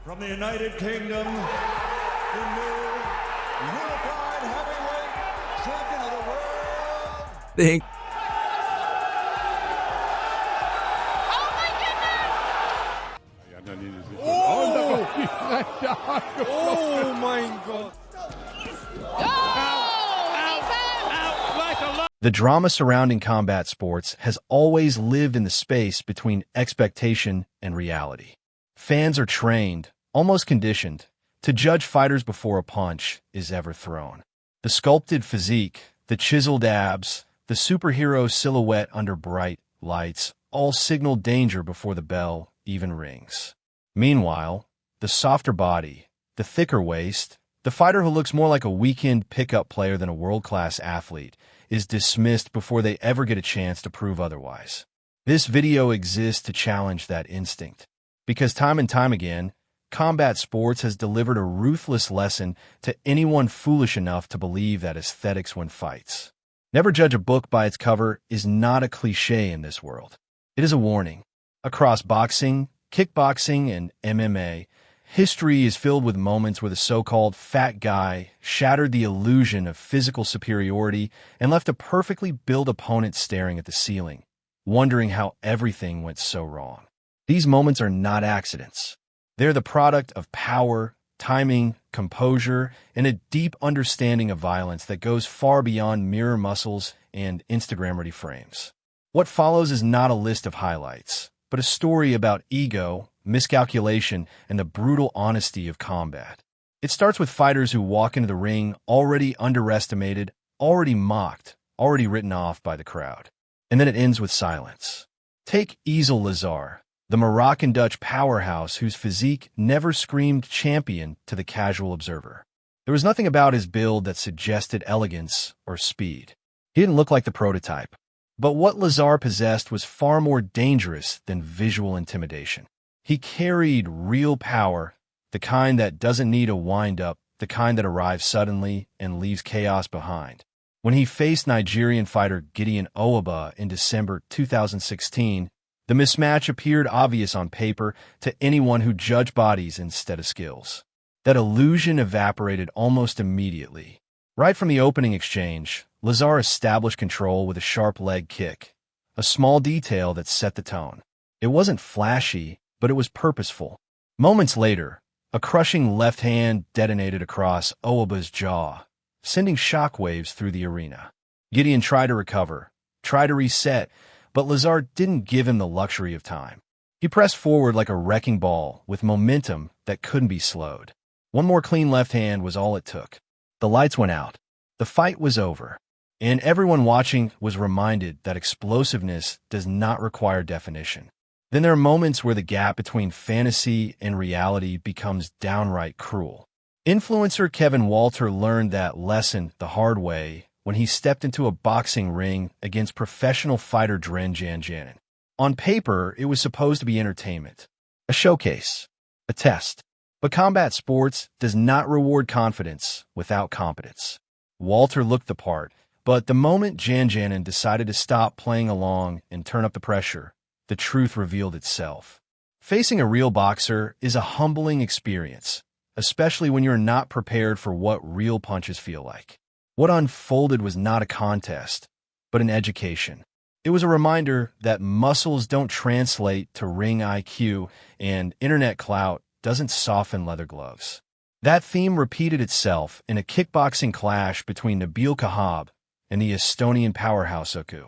From the United Kingdom, the new unified heavyweight champion of the world. Think. Oh mein Gott. The drama surrounding combat sports has always lived in the space between expectation and reality. Fans are trained, almost conditioned, to judge fighters before a punch is ever thrown. The sculpted physique, the chiseled abs, the superhero silhouette under bright lights all signal danger before the bell even rings. Meanwhile, the softer body, the thicker waist, the fighter who looks more like a weekend pickup player than a world-class athlete is dismissed before they ever get a chance to prove otherwise. This video exists to challenge that instinct, because time and time again, combat sports has delivered a ruthless lesson to anyone foolish enough to believe that aesthetics win fights. Never judge a book by its cover is not a cliche in this world. It is a warning. Across boxing, kickboxing, and MMA, history is filled with moments where the so-called fat guy shattered the illusion of physical superiority and left a perfectly built opponent staring at the ceiling, wondering how everything went so wrong. These moments are not accidents. They're the product of power, timing, composure, and a deep understanding of violence that goes far beyond mirror muscles and Instagram-ready frames. What follows is not a list of highlights, but a story about ego, miscalculation, and the brutal honesty of combat. It starts with fighters who walk into the ring already underestimated, already mocked, already written off by the crowd. And then it ends with silence. Take Easel Lazar, the Moroccan-Dutch powerhouse whose physique never screamed champion to the casual observer. There was nothing about his build that suggested elegance or speed. He didn't look like the prototype. But what Lazar possessed was far more dangerous than visual intimidation. He carried real power, the kind that doesn't need a wind-up, the kind that arrives suddenly and leaves chaos behind. When he faced Nigerian fighter Gideon Owaba in December 2016, the mismatch appeared obvious on paper to anyone who judged bodies instead of skills. That illusion evaporated almost immediately. Right from the opening exchange, Lazar established control with a sharp leg kick, a small detail that set the tone. It wasn't flashy, but it was purposeful. Moments later, a crushing left hand detonated across Owaba's jaw, sending shockwaves through the arena. Gideon tried to recover, tried to reset, but Lazar didn't give him the luxury of time. He pressed forward like a wrecking ball with momentum that couldn't be slowed. One more clean left hand was all it took. The lights went out. The fight was over. And everyone watching was reminded that explosiveness does not require definition. Then there are moments where the gap between fantasy and reality becomes downright cruel. Influencer Kevin Walter learned that lesson the hard way when he stepped into a boxing ring against professional fighter Dren Janjanin. On paper, it was supposed to be entertainment, a showcase, a test. But combat sports does not reward confidence without competence. Walter looked the part, but the moment Janjanin decided to stop playing along and turn up the pressure, the truth revealed itself. Facing a real boxer is a humbling experience, especially when you're not prepared for what real punches feel like. What unfolded was not a contest, but an education. It was a reminder that muscles don't translate to ring IQ and internet clout doesn't soften leather gloves. That theme repeated itself in a kickboxing clash between Nabil Kahab and the Estonian powerhouse Uku.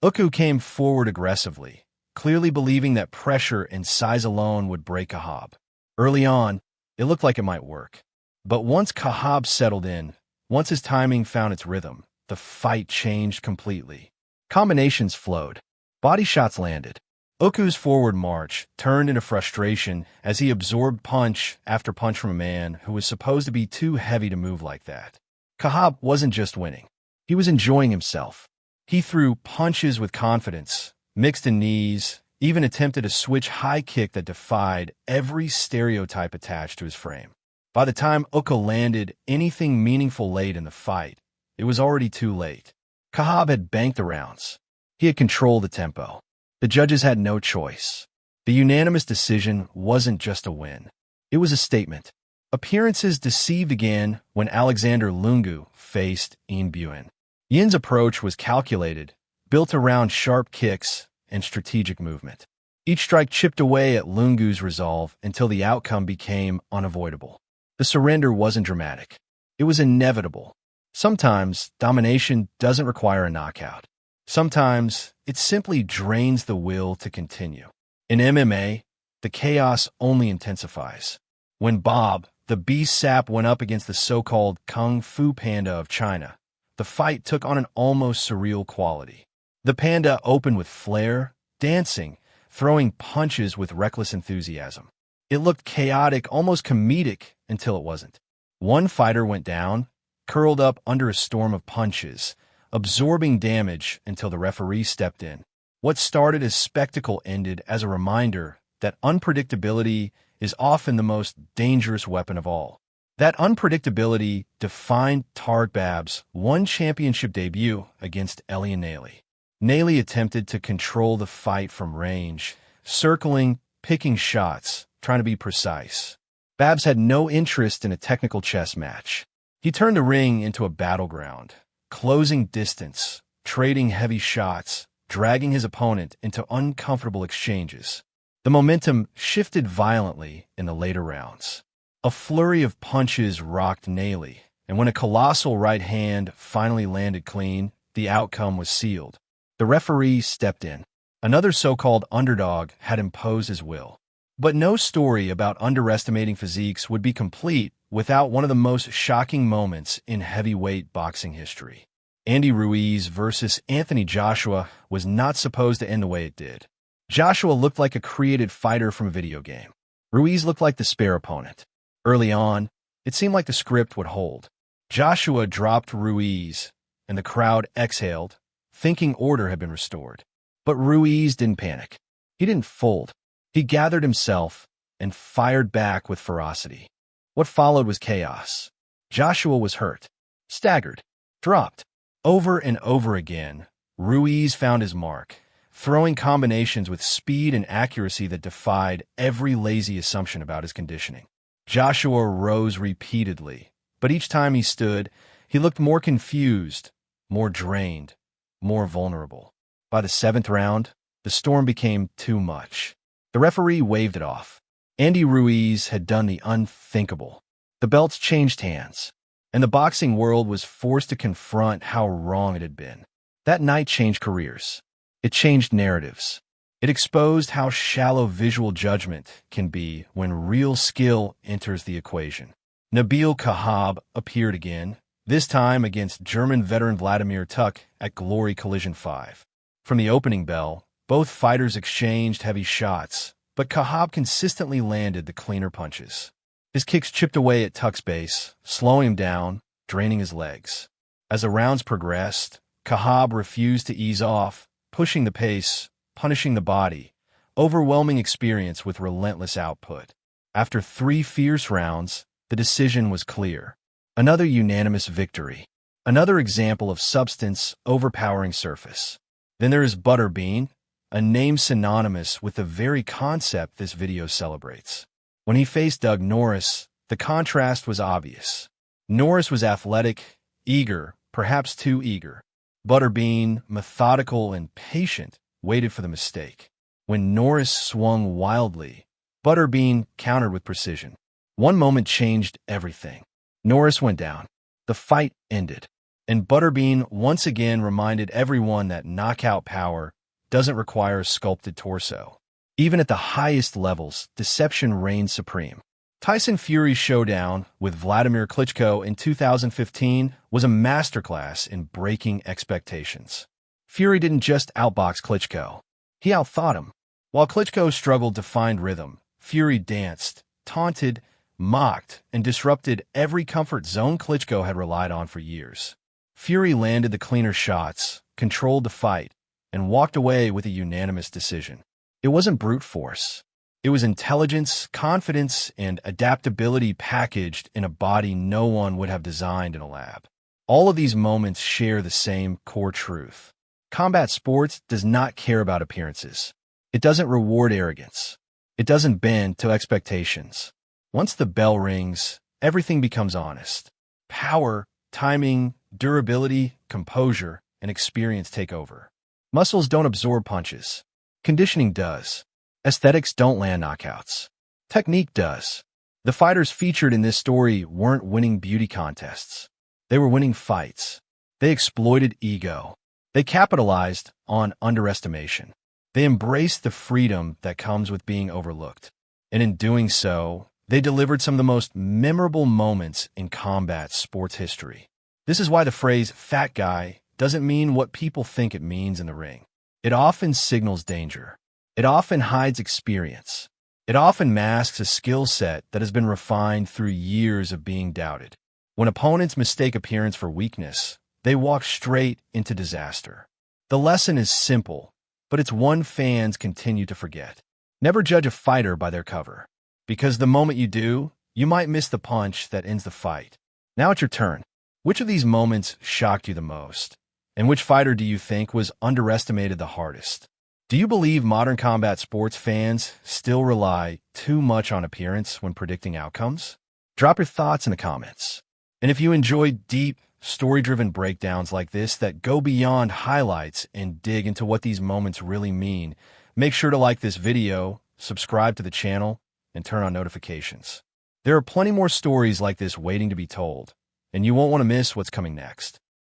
Uku came forward aggressively, clearly believing that pressure and size alone would break Kahab. Early on, it looked like it might work. But once Kahab settled in, once his timing found its rhythm, the fight changed completely. Combinations flowed. Body shots landed. Uku's forward march turned into frustration as he absorbed punch after punch from a man who was supposed to be too heavy to move like that. Kahab wasn't just winning. He was enjoying himself. He threw punches with confidence, mixed in knees, even attempted a switch high kick that defied every stereotype attached to his frame. By the time Uku landed anything meaningful late in the fight, it was already too late. Kahab had banked the rounds. He had controlled the tempo. The judges had no choice. The unanimous decision wasn't just a win. It was a statement. Appearances deceived again when Alexander Lungu faced Yin Buen. Yin's approach was calculated, built around sharp kicks and strategic movement. Each strike chipped away at Lungu's resolve until the outcome became unavoidable. The surrender wasn't dramatic. It was inevitable. Sometimes domination doesn't require a knockout. Sometimes it simply drains the will to continue. In MMA, the chaos only intensifies. When Bob, the beast sap, went up against the so-called Kung Fu Panda of China, the fight took on an almost surreal quality. The panda opened with flair, dancing, throwing punches with reckless enthusiasm. It looked chaotic, almost comedic, until it wasn't. One fighter went down, curled up under a storm of punches, absorbing damage until the referee stepped in. What started as spectacle ended as a reminder that unpredictability is often the most dangerous weapon of all. That unpredictability defined Tarek Bab's one championship debut against Elian Nailey. Nailey attempted to control the fight from range, circling, picking shots, trying to be precise. Babs had no interest in a technical chess match. He turned the ring into a battleground, closing distance, trading heavy shots, dragging his opponent into uncomfortable exchanges. The momentum shifted violently in the later rounds. A flurry of punches rocked Nailey, and when a colossal right hand finally landed clean, the outcome was sealed. The referee stepped in. Another so-called underdog had imposed his will. But no story about underestimating physiques would be complete without one of the most shocking moments in heavyweight boxing history. Andy Ruiz versus Anthony Joshua was not supposed to end the way it did. Joshua looked like a created fighter from a video game. Ruiz looked like the spare opponent. Early on, it seemed like the script would hold. Joshua dropped Ruiz, and the crowd exhaled, thinking order had been restored. But Ruiz didn't panic. He didn't fold. He gathered himself and fired back with ferocity. What followed was chaos. Joshua was hurt, staggered, dropped. Over and over again, Ruiz found his mark, throwing combinations with speed and accuracy that defied every lazy assumption about his conditioning. Joshua rose repeatedly, but each time he stood, he looked more confused, more drained, more vulnerable. By the 7th round, the storm became too much. The referee waved it off. Andy Ruiz had done the unthinkable. The belts changed hands, and the boxing world was forced to confront how wrong it had been. That night changed careers. It changed narratives. It exposed how shallow visual judgment can be when real skill enters the equation. Nabil Kahab appeared again, this time against German veteran Vladimir Klitschko at Glory Collision 5. From the opening bell, both fighters exchanged heavy shots, but Kahab consistently landed the cleaner punches. His kicks chipped away at Tuck's base, slowing him down, draining his legs. As the rounds progressed, Kahab refused to ease off, pushing the pace, punishing the body, overwhelming experience with relentless output. After 3 fierce rounds, the decision was clear. Another unanimous victory. Another example of substance overpowering surface. Then there is Butterbean, a name synonymous with the very concept this video celebrates. When he faced Doug Norris, the contrast was obvious. Norris was athletic, eager, perhaps too eager. Butterbean, methodical and patient, waited for the mistake. When Norris swung wildly, Butterbean countered with precision. One moment changed everything. Norris went down. The fight ended. And Butterbean once again reminded everyone that knockout power doesn't require a sculpted torso. Even at the highest levels, deception reigns supreme. Tyson Fury's showdown with Wladimir Klitschko in 2015 was a masterclass in breaking expectations. Fury didn't just outbox Klitschko. He outthought him. While Klitschko struggled to find rhythm, Fury danced, taunted, mocked, and disrupted every comfort zone Klitschko had relied on for years. Fury landed the cleaner shots, controlled the fight, and walked away with a unanimous decision. It wasn't brute force. It was intelligence, confidence, and adaptability packaged in a body no one would have designed in a lab. All of these moments share the same core truth. Combat sports does not care about appearances. It doesn't reward arrogance. It doesn't bend to expectations. Once the bell rings, everything becomes honest. Power, timing, durability, composure, and experience take over. Muscles don't absorb punches. Conditioning does. Aesthetics don't land knockouts. Technique does. The fighters featured in this story weren't winning beauty contests. They were winning fights. They exploited ego. They capitalized on underestimation. They embraced the freedom that comes with being overlooked. And in doing so, they delivered some of the most memorable moments in combat sports history. This is why the phrase "fat guy" doesn't mean what people think it means in the ring. It often signals danger. It often hides experience. It often masks a skill set that has been refined through years of being doubted. When opponents mistake appearance for weakness, they walk straight into disaster. The lesson is simple, but it's one fans continue to forget. Never judge a fighter by their cover, because the moment you do, you might miss the punch that ends the fight. Now it's your turn. Which of these moments shocked you the most? And which fighter do you think was underestimated the hardest? Do you believe modern combat sports fans still rely too much on appearance when predicting outcomes? Drop your thoughts in the comments. And if you enjoy deep, story-driven breakdowns like this that go beyond highlights and dig into what these moments really mean, make sure to like this video, subscribe to the channel, and turn on notifications. There are plenty more stories like this waiting to be told, and you won't want to miss what's coming next.